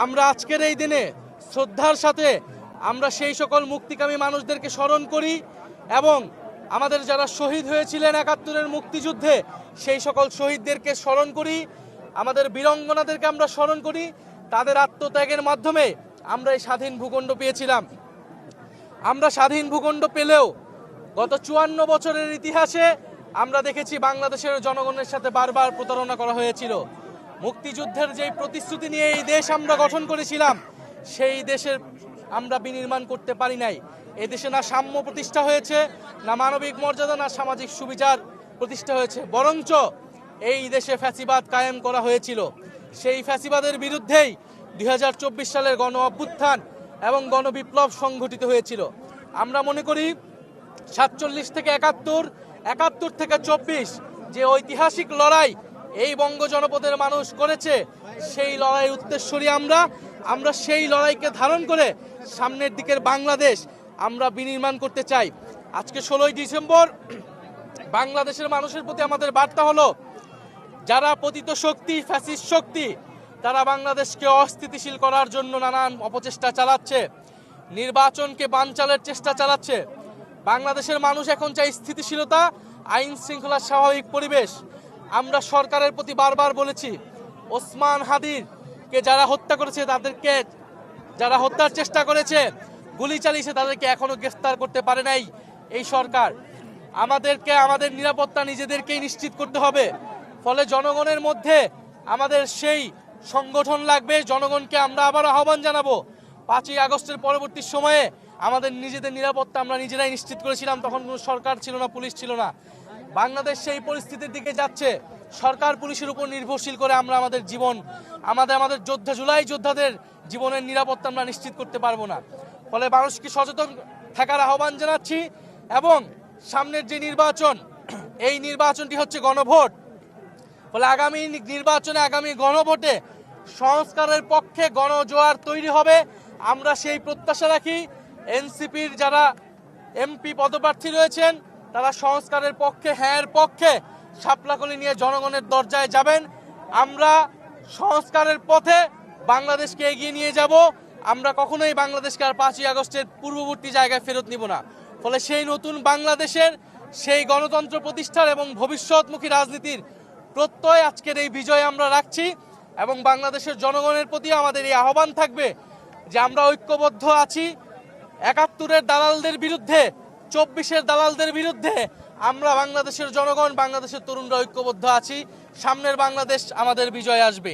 আমরা আজকের এই দিনে শ্রদ্ধার সাথে আমরা সেই সকল মুক্তিকামী মানুষদেরকে স্মরণ করি এবং আমাদের যারা শহীদ হয়েছিলেন ৭১-এর মুক্তিযুদ্ধে সেই সকল শহীদদেরকে স্মরণ করি, আমাদের বীরাঙ্গনাদেরকে আমরা স্মরণ করি। তাদের আত্মত্যাগের মাধ্যমে আমরা এই স্বাধীন ভূখণ্ড পেয়েছিলাম। আমরা স্বাধীন ভূখণ্ড পেলেও গত ৫৪ বছরের ইতিহাসে আমরা দেখেছি বাংলাদেশের জনগণের সাথে বারবার প্রতারণা করা হয়েছিল। মুক্তিযুদ্ধের যেই প্রতিশ্রুতি নিয়ে এই দেশ আমরা গঠন করেছিলাম, সেই দেশের আমরা বিনির্মাণ করতে পারি নাই। এই দেশে না সাম্য প্রতিষ্ঠা হয়েছে, না মানবিক মর্যাদা, না সামাজিক সুবিচার প্রতিষ্ঠা হয়েছে, বরঞ্চ এই দেশে ফ্যাসিবাদ কায়েম করা হয়েছিল। সেই ফ্যাসিবাদের বিরুদ্ধেই ২০২৪ সালের গণ অভ্যুত্থান এবং গণবিপ্লব সংঘটিত হয়েছিল। আমরা মনে করি ৪৭ থেকে ৭১, ৭১ থেকে ২৪ যে ঐতিহাসিক লড়াই এই বঙ্গ জনপদের মানুষ করেছে, সেই লড়াই উত্তরসূরি আমরা সেই লড়াইকে ধারণ করে সামনের দিকের বাংলাদেশ আমরা বিনির্মাণ করতে চাই। আজকে ১৬ই ডিসেম্বর বাংলাদেশের মানুষের প্রতি আমাদের বার্তা হলো, যারা পতিত শক্তি, ফ্যাসিস্ট শক্তি, তারা বাংলাদেশকে অস্থিতিশীল করার জন্য নানান অপচেষ্টা চালাচ্ছে, নির্বাচনকে বানচালের চেষ্টা চালাচ্ছে। বাংলাদেশের মানুষ এখন চাই স্থিতিশীলতা, আইন শৃঙ্খলার স্বাভাবিক পরিবেশ। আমরা সরকারের প্রতি বারবার বলেছি, ওসমান হাদিকে যারা হত্যা করেছে, তাদেরকে যারা হত্যার চেষ্টা করেছে, গুলি চালিয়েছে, তাদেরকে এখনো গ্রেফতার করতে পারে নাই এই সরকার। আমাদেরকে আমাদের নিরাপত্তা নিজেদেরকেই নিশ্চিত করতে হবে। ফলে জনগণের মধ্যে আমাদের সেই সংগঠন লাগবে। জনগণকে আমরা আবার আহ্বান জানাবো, ৫ই আগস্টের পরবর্তী সময়ে আমাদের নিজেদের নিরাপত্তা আমরা নিজেরাই নিশ্চিত করেছিলাম। তখন কোনো সরকার ছিল না, পুলিশ ছিল না। বাংলাদেশ সেই পরিস্থিতির দিকে যাচ্ছে। সরকার পুলিশের উপর নির্ভরশীল করে আমরা আমাদের জীবন, আমাদের যোদ্ধা, জুলাই যোদ্ধাদের জীবনের নিরাপত্তা আমরা নিশ্চিত করতে পারবো না। ফলে মানুষকে সচেতন থাকার আহ্বান জানাচ্ছি। এবং সামনের যে নির্বাচন, এই নির্বাচনটি হচ্ছে গণভোট। ফলে আগামী নির্বাচনে, আগামী গণভোটে সংস্কারের পক্ষে গণজোয়ার তৈরি হবে। আমরা সেই প্রত্যাশা রাখি। এনসিপির যারা এমপি পদপ্রার্থী রয়েছেন, তারা সংস্কারের পক্ষে, হ্যাঁর পক্ষে শাপলাকলি নিয়ে জনগণের দরজায় যাবেন। আমরা সংস্কারের পথে বাংলাদেশকে এগিয়ে নিয়ে যাব। আমরা কখনোই বাংলাদেশকে আর ৫ই আগস্টের পূর্ববর্তী জায়গায় ফেরত নিব না। ফলে সেই নতুন বাংলাদেশের, সেই গণতন্ত্র প্রতিষ্ঠার এবং ভবিষ্যৎমুখী রাজনীতির প্রত্যয় আজকের এই বিজয় আমরা রাখছি। এবং বাংলাদেশের জনগণের প্রতি আমাদের এই আহ্বান থাকবে যে আমরা ঐক্যবদ্ধ আছি। ৭১-এর দালালদের বিরুদ্ধে, ২৪-এর দালালদের বিরুদ্ধে আমরা বাংলাদেশের জনগণ, বাংলাদেশের তরুণরা ঐক্যবদ্ধ আছি। সামনের বাংলাদেশ আমাদের বিজয় আসবে।